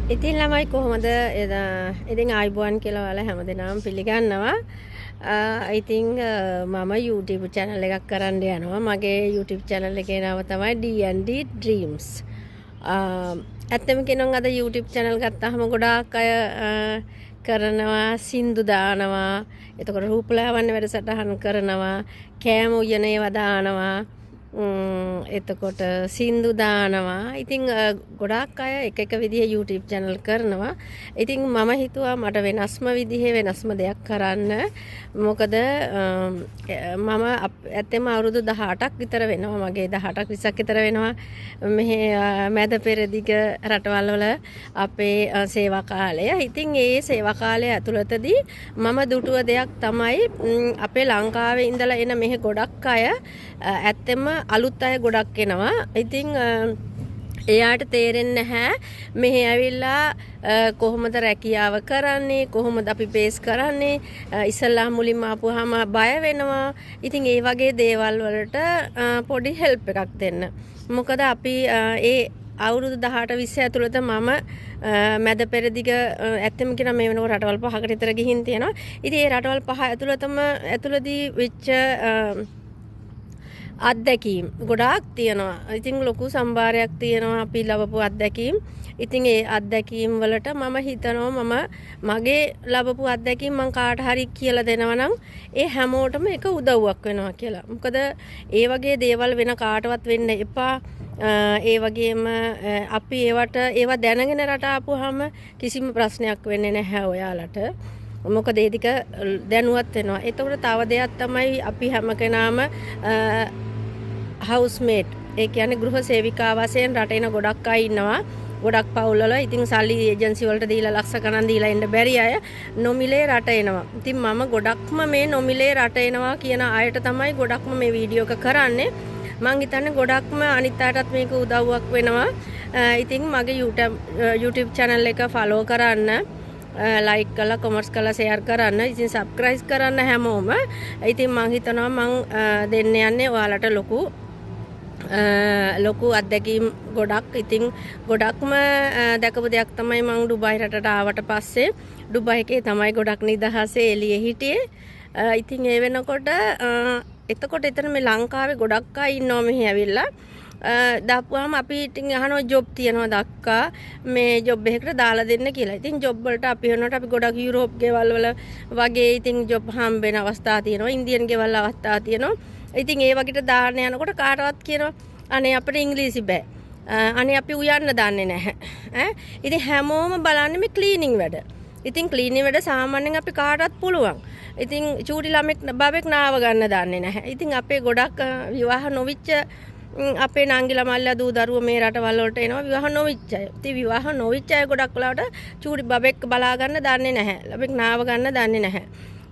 ඉතින් ළමයි කොහොමද ඉතින් ආයිබුවන් කියලා ඔයාලා හැමදෙනාම පිළිගන්නවා. ඉතින් මම YouTube channel එකක් කරන්න යනවා. මගේ YouTube channel එකේ නම තමයි D&D Dreams. ඇත්තම කියනවා අද YouTube channel ගත්තාම ගොඩාක් අය කරනවා සින්දු දානවා. එතකොට රූපලාවන්‍ය වැඩසටහන් කරනවා. කෑම උයන ඒවා දානවා. එතකොට සින්දු දානවා. ඉතින් ගොඩාක් අය එක විදිහේ YouTube channel කරනවා. ඉතින් මම හිතුවා මට වෙනස්ම විදිහේ වෙනස්ම දෙයක් කරන්න. මොකද මම ඇත්තම අවුරුදු 18ක් විතර වෙනවා. මගේ 18ක් 20ක් විතර වෙනවා. මෙහි මැද පෙරදිග රටවල් වල අපේ සේවා කාලය. ඉතින් ඒ සේවා කාලය ඇතුළතදී මම දුටුව දෙයක් තමයි අපේ ලංකාවේ ඉඳලා එන මෙහි ගොඩක් අය ඇත්තම අලුත් අය ගොඩක් එනවා. ඉතින් එයාට තේරෙන්නේ නැහැ මෙහි ඇවිල්ලා කොහොමද රැකියාව කරන්නේ, කොහොමද අපි බේස් කරන්නේ. ඉස්සල්ලා මුලින්ම ආපුවාම බය වෙනවා. ඉතින් ඒ වගේ දේවල් වලට පොඩි හෙල්ප් එකක් දෙන්න. මොකද අපි ඒ අවුරුදු 18 20 ඇතුළත මම මැද පෙරදිග ඇත්තම කියන මේ වෙනකොට රටවල් 5කට විතර ගිහින් තියෙනවා. ඉතින් ඒ රටවල් 5 ඇතුළතදී වෙච්ච අත්දැකීම් ගොඩාක් තියෙනවා. ඉතින් ලොකු සම්භාරයක් තියෙනවා අපි ලබපු අත්දැකීම්. ඉතින් ඒ අත්දැකීම් වලට මම හිතනවා මගේ ලබපු අත්දැකීම් මං කාට හරි කියලා දෙනවා නම් ඒ හැමෝටම එක උදව්වක් වෙනවා කියලා. මොකද ඒ වගේ දේවල් වෙන කාටවත් වෙන්න එපා. ඒ වගේම අපි ඒවා දැනගෙන රට ආපුවාම කිසිම ප්‍රශ්නයක් වෙන්නේ නැහැ ඔයාලට. මොකද ඒ ටික දැනුවත් වෙනවා. ඒතකොට තව දෙයක් තමයි අපි හැම කෙනාම හවුස්මේට් ඒ කියන්නේ ගෘහ සේවිකා වශයෙන් රටේ ඉන්න ගොඩක් අය ඉන්නවා. ගොඩක් පවුල් වල ඉතින් සල්ලි ඒජන්සි වලට දීලා ලක්ෂ ගණන් දීලා ඉන්න බැරි අය නොමිලේ රට එනවා. ඉතින් මම ගොඩක්ම මේ නොමිලේ රට එනවා කියන අයට තමයි ගොඩක්ම මේ වීඩියෝ එක කරන්නේ. මං හිතන්නේ ගොඩක්ම අනිත් අයටත් මේක උදව්වක් වෙනවා. ඉතින් මගේ YouTube channel එක follow කරන්න, like කරලා comments කරලා share කරන්න, ඉතින් subscribe කරන්න හැමෝම. ඉතින් මං හිතනවා මං දෙන්න යන්නේ ඔයාලට ලොකු අත්දැකීම් ගොඩක්. ඉතින් ගොඩක්ම දැකපු දෙයක් තමයි මං ඩුබායි රටට ආවට පස්සේ ඩුබායි එකේ තමයි ගොඩක් නිදහසේ එළියේ හිටියේ. ඉතින් ඒ වෙනකොට එතකොට එතන මේ ලංකාවේ ගොඩක් අය ඉන්නවා මෙහි ඇවිල්ලා. දාපුවාම අපි ඉතින් අහනවා ජොබ් තියනවාද අක්කා මේ ජොබ් එකකට දාලා දෙන්න කියලා. ඉතින් ජොබ් වලට අපි වෙනකොට අපි ගොඩක් යුරෝප් ගෙවල් වල වගේ ඉතින් ජොබ් හම්බෙන අවස්ථා තියෙනවා. ඉන්දියන් ගෙවල් අවස්ථා තියෙනවා. ඉතින් ඒ වගේට දාන්න යනකොට කාටවත් කියනවා අනේ අපිට ඉංග්‍රීසි බෑ. අනේ අපි උයන්න දන්නේ නැහැ. ඉතින් හැමෝම බලන්නේ මේ ක්ලීනින් වැඩ. ඉතින් ක්ලීනින් වැඩ සාමාන්‍යයෙන් අපි කාටවත් පුළුවන්. ඉතින් චූටි ළමෙක් බබෙක් නාව ගන්න දන්නේ නැහැ. ඉතින් අපේ ගොඩක් විවාහ නොවිච්ච අපේ නංගිලා මල්ලා දූ දරුවෝ මේ රටවල් වලට එනවා විවාහ නොවිච්ච අය. ඉතින් විවාහ නොවිච්ච අය ගොඩක් වෙලාවට චූටි බබෙක් බලා ගන්න දන්නේ නැහැ. ළමෙක් නාව ගන්න දන්නේ නැහැ.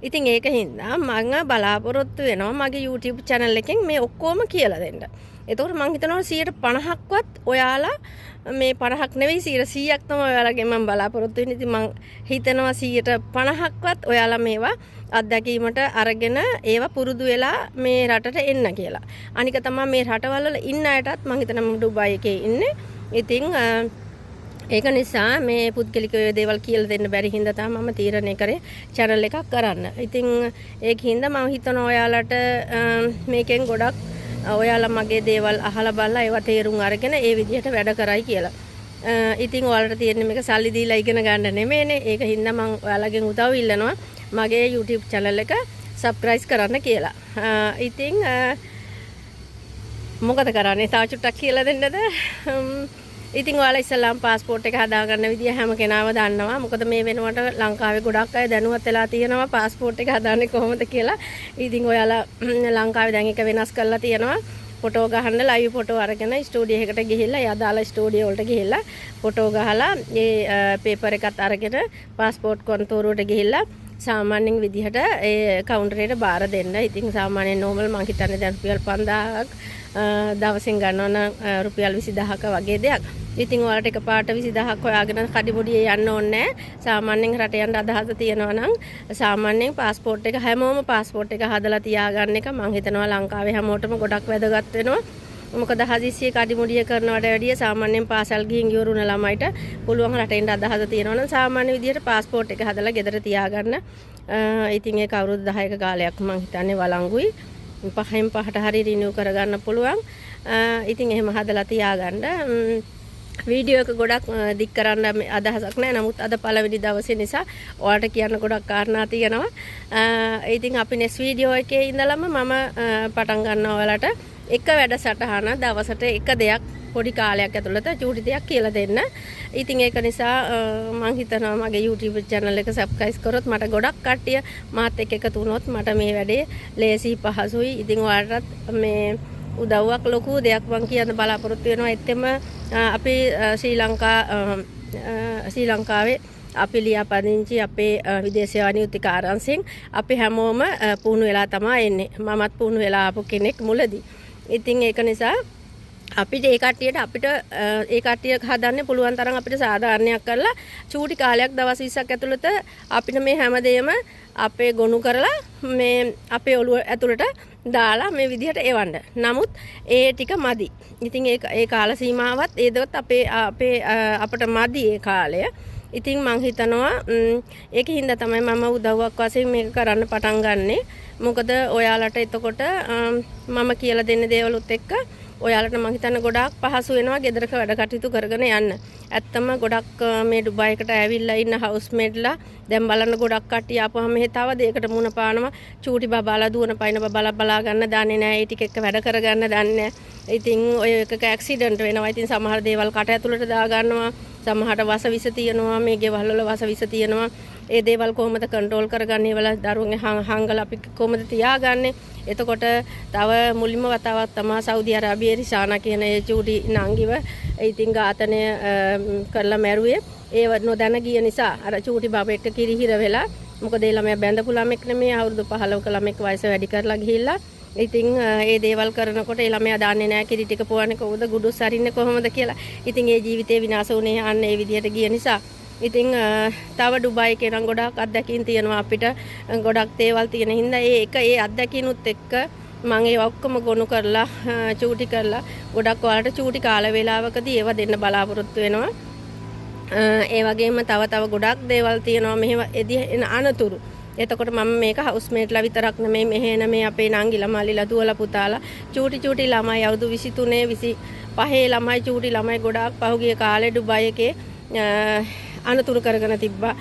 ඉතින් ඒක හින්දා මම බලාපොරොත්තු වෙනවා මගේ YouTube channel එකෙන් මේ ඔක්කොම කියලා දෙන්න. එතකොට මම හිතනවා 50%ක්වත් ඔයාලා මේ 50ක් නෙවෙයි 100ක් තමයි ඔයාලගෙන් මම බලාපොරොත්තු වෙන්නේ. ඉතින් මම හිතනවා 50%ක්වත් ඔයාලා මේවා අත්දැකීමට අරගෙන ඒවා පුරුදු වෙලා මේ රටට එන්න කියලා. අනික තමයි මේ රටවල් වල ඉන්න අයටත් මම හිතනවා මම ඩුබායි එකේ ඉන්නේ. ඉතින් ඒක නිසා මේ පුද්ගලික දේවල් කියලා දෙන්න බැරි හින්දා තමයි මම තීරණය කරේ channel එකක් කරන්න. ඉතින් ඒක හින්දා මම හිතනවා ඔයාලට මේකෙන් ගොඩක් ඔයාලා මගේ දේවල් අහලා බලලා ඒවා තේරුම් අරගෙන ඒ විදිහට වැඩ කරයි කියලා. ඉතින් ඔයාලට තියෙන්නේ මේක සල්ලි දීලා ඉගෙන ගන්න නෙමෙයිනේ. ඒක හින්දා මම ඔයාලගෙන් උදව් ඉල්ලනවා මගේ YouTube channel එක subscribe කරන්න කියලා. ඉතින් මොකද කරන්නේ? තව චුට්ටක් කියලා දෙන්නද? ඉතින් ඔයාලා ඉස්සල්ලාම પાස්පෝර්ට් එක හදාගන්න විදිය හැම කෙනාම දන්නවා. මොකද මේ වෙනකොට ලංකාවේ ගොඩක් අය දැනුවත් වෙලා තියෙනවා પાස්පෝර්ට් එක හදාන්නේ කොහොමද කියලා. ඉතින් ඔයාලා ලංකාවේ දැන් එක වෙනස් කරලා තියෙනවා. ෆොටෝ ගහන්න ලයිව් ෆොටෝ අරගෙන ස්ටුඩියෝ එකකට ගිහිල්ලා යදාලා ස්ටුඩියෝ වලට ගිහිල්ලා ෆොටෝ ගහලා ඒ පේපර් එකත් අරගෙන પાස්පෝර්ට් කොන්තෝරුවට ගිහිල්ලා සාමාන්‍යයෙන් විදිහට ඒ කවුන්ටරේට බාර දෙන්න. ඉතින් සාමාන්‍යයෙන් නෝමල් මං හිතන්නේ දැන් රුපියල් 5000ක් දවසින් ගන්නවන රුපියල් 20000ක වගේ දෙයක්. ඉතින් ඔයාලට එකපාරට 20000ක් හොයාගෙන කඩිබොඩියේ යන්න ඕනේ නැහැ. සාමාන්‍යයෙන් රට යන්න අදහස තියෙනවා නම් සාමාන්‍යයෙන් પાස්පෝර්ට් එක හැමෝම પાස්පෝර්ට් එක හදලා තියාගන්න එක මං හිතනවා ලංකාවේ හැමෝටම ගොඩක් වැදගත් වෙනවා. මොකද හදිස්සියේ කඩිමුඩිය කරනවට වැඩිය සාමාන්‍යයෙන් පාසල් ගිහින් ඉවරුන ළමයිට පුළුවන් රටෙන් අදහස තියෙනවා නම් සාමාන්‍ය විදියට પાස්පෝර්ට් එක හදලා ගෙදර තියාගන්න. ඉතින් ඒක අවුරුදු 10ක කාලයක් මම හිතන්නේ වළංගුයි. 5න් 5ට හරි රිනිව් කරගන්න පුළුවන්. ඉතින් එහෙම හදලා තියාගන්න. වීඩියෝ එක ගොඩක් දික් කරන්න අදහසක් නැහැ. නමුත් අද පළවෙනි දවසේ නිසා ඔයාලට කියන්න ගොඩක් කාරණා තියෙනවා. ඉතින් අපි next වීඩියෝ එකේ ඉඳලම මම පටන් ගන්නවා ඔයාලට එක වැඩසටහන දවසට එක දෙයක් පොඩි කාලයක් ඇතුළත චූටි දෙයක් කියලා දෙන්න. ඉතින් ඒක නිසා මම හිතනවා මගේ YouTube channel එක subscribe කරොත් මට ගොඩක් කට්ටිය මාත් එක්ක එකතු වුණොත් මට මේ වැඩේ ලේසි පහසුයි. ඉතින් ඔයාලටත් මේ උදව්වක් ලොකු දෙයක් මම කියන්න බලාපොරොත්තු වෙනවා. එත්තෙම අපි ශ්‍රී ලංකාවේ අපි ලියාපදිංචි අපේ විදේශ වාණිජ්‍ය ආරංශින් අපි හැමෝම පුහුණු වෙලා තමයි එන්නේ. මමත් පුහුණු වෙලා ආපු කෙනෙක් මුලදී. ඉතින් ඒක නිසා අපිට ඒ කට්ටිය හදන්න පුළුවන් තරම් අපිට සාධාරණයක් කරලා චූටි කාලයක් දවස් 20ක් ඇතුළත අපිට මේ හැමදේම අපේ ගොනු කරලා මේ අපේ ඔළුව ඇතුළට දාලා මේ විදිහට එවන්න. නමුත් ඒ ටික මදි. ඉතින් ඒ කාල සීමාවත් ඒදවත් අපට මදි ඒ කාලය. ඉතින් මං හිතනවා ඒකින් හින්දා තමයි මම උදව්වක් වශයෙන් මේක කරන්න පටන් ගන්නෙ. මොකද ඔයාලට එතකොට මම කියලා දෙන්න දේවලුත් එක්ක ඔයාලට මම හිතන්නේ ගොඩාක් පහසු වෙනවා ගෙදරක වැඩ කටයුතු කරගෙන යන්න. ඇත්තම ගොඩක් මේ ඩුබායි එකට ඇවිල්ලා ඉන්න හවුස්මේට්ලා දැන් බලන්න ගොඩක් කට්ටිය ආපුවම මෙහෙ තව දෙයකට මුණ පානවා. චූටි බබාලා දුවන පයින් බබාලා බලා ගන්න දන්නේ නැහැ. ඒ ටික එක්ක වැඩ කරගන්න දන්නේ නැහැ. ඉතින් ඔය එකක ඇක්සිඩන්ට් වෙනවා. ඉතින් සමහර දේවල් කට ඇතුළට දා ගන්නවා. සමහරට වස විස තියෙනවා. මේ ගෙවල් වල වස විස තියෙනවා. ඒ දේවල් කොහොමද කන්ට්‍රෝල් කරගන්නේ වල දරුවන්ගේ හංගල අපි කොහොමද තියාගන්නේ. එතකොට තව මුලින්ම වතාවක් තමයි සෞදි අරාබියේ රිෂානා කියන ඒ චූටි නංගිව ඉතින් ඝාතනය කරලා මැරුවේ. ඒව නොදැන ගිය නිසා අර චූටි බබෙක්ට කිරිහිර වෙලා මොකද ඒ ළමයා බැඳපු ළමෙක් නෙමෙයි අවුරුදු 15ක ළමෙක් වයස වැඩි කරලා ගිහිල්ලා ඉතින් ඒ දේවල් කරනකොට ඒ ළමයා දන්නේ නැහැ කිරි ටික පොවන්නේ කොහොමද ගුඩුස් අරින්නේ කොහොමද කියලා. ඉතින් ඒ ජීවිතේ විනාශ වුණේ අන්න ඒ විදිහට ගිය නිසා. ඉතින් තව ඩුබායි කෙනා ගොඩක් අත්දැකීම් තියෙනවා අපිට ගොඩක් දේවල් තියෙන හින්දා ඒ අත්දැකීනුත් එක්ක මම ඒ ඔක්කොම ගොනු කරලා චූටි කරලා ගොඩක් ඔයාලට චූටි කාල වේලාවකදී ඒව දෙන්න බලාපොරොත්තු වෙනවා. ඒ වගේම තව ගොඩක් දේවල් තියෙනවා මෙහෙම එන අනතුරු. එතකොට මම මේක හවුස්මේට්ලා විතරක් නෙමෙයි මෙහෙ එන මේ අපේ නංගිලා මල්ලිලා දුවලා පුතාලා චූටි ළමයි අවුරුදු 23 25 ළමයි චූටි ළමයි ගොඩාක් පහුගිය කාලේ ඩුබායි එකේ අනතුරු කරගෙන තිබ්බා.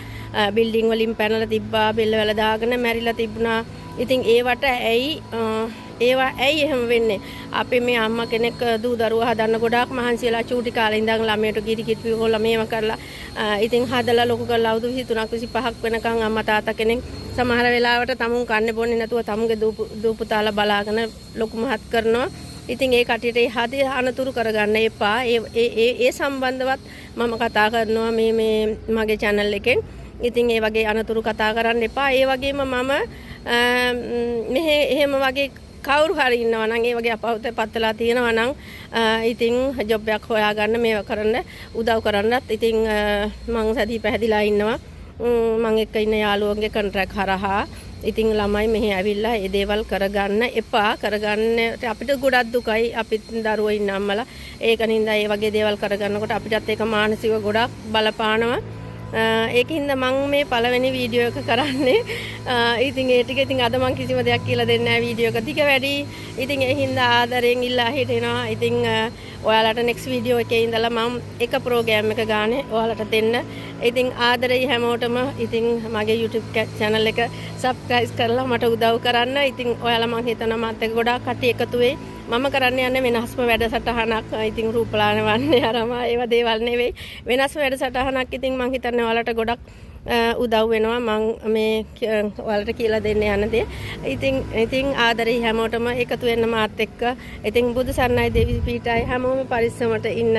බිල්ඩින් වලින් පැනලා තිබ්බා, බෙල්ල වල දාගෙන මැරිලා තිබුණා. ඉතින් ඒවට ඒවා ඇයි එහෙම වෙන්නේ? අපි මේ අම්මා කෙනෙක් දූ දරුවා හදන්න ගොඩාක් මහන්සියලා චූටි කාලේ ඉඳන් ළමයට ගිරි කිට්ටු හොල්ලා මේව කරලා ඉතින් හදලා ලොකු කරලා අවුරුදු 23ක් 25ක් වෙනකන් අම්මා තාත්තා කෙනෙක් සමහර වෙලාවට තමුන් කන්නේ බොන්නේ නැතුව තමුගේ දූ පුතාලා බලාගෙන ලොකු මහත් කරනවා. ඉතින් ඒ කටියට ඒ හදේ අනතුරු කරගන්න එපා. ඒ සම්බන්ධවත් මම කතා කරනවා මේ මගේ channel එකෙන්. ඉතින් ඒ වගේ අනතුරු කතා කරන්න එපා. ඒ වගේම මම මෙහෙ එහෙම වගේ කවුරු හරි ඉන්නවා නම් ඒ වගේ අපහසුතාවයට පත්ලා තියෙනවා නම් ඉතින් ජොබ් එකක් හොයාගන්න මේව කරන්න උදව් කරන්නත් ඉතින් මම සැදී පැහැදිලා ඉන්නවා. මම එක්ක ඉන්න යාළුවන්ගේ කොන්ට්‍රැක්ට් හරහා ඉතින් ළමයි මෙහි ඇවිල්ලා ඒ දේවල් කරගන්න එපා. කරගන්න අපිට ගොඩක් දුකයි. අපිත් දරුවෝ ඉන්න අම්මලා ඒකනින්ද ඒ වගේ දේවල් කරගන්නකොට අපිටත් ඒක මානසිකව ගොඩක් බලපානවා. ඒකින්ද මම මේ පළවෙනි වීඩියෝ එක කරන්නේ. ඉතින් ඒ ටික ඉතින් අද මම කිසිම දෙයක් කියලා දෙන්නේ නැහැ. වීඩියෝ එක ටික වැඩි. ඉතින් ඒ හින්දා ආදරෙන් ඉල්ලා හිටිනවා. ඉතින් ඔයාලට next වීඩියෝ එකේ ඉඳලා මම එක ප්‍රෝග්‍රෑම් එක ගානේ ඔයාලට දෙන්න. ඉතින් ආදරෙයි හැමෝටම ඉතින් මගේ YouTube channel එක subscribe කරලා මට උදව් කරන්න. ඉතින් ඔයාලා මම හිතනවා මාත් එක්ක ගොඩාක් කටි එකතු වෙයි. මම කරන්න යන්නේ වෙනස්ම වැඩසටහනක්. ඉතින් රූපලාන වන්නේ අරම ඒව දේවල් නෙවෙයි. වෙනස් වැඩසටහනක්. ඉතින් මම හිතන්නේ ඔයාලට ගොඩක් උදව් වෙනවා මම මේ ඔයාලට කියලා දෙන්න යන දේ. ඉතින් ආදරෙයි හැමෝටම එකතු වෙන්න මාත් එක්ක. ඉතින් බුදු සරණයි දෙවි පීඨයි හැමෝම පරිස්සමට ඉන්න.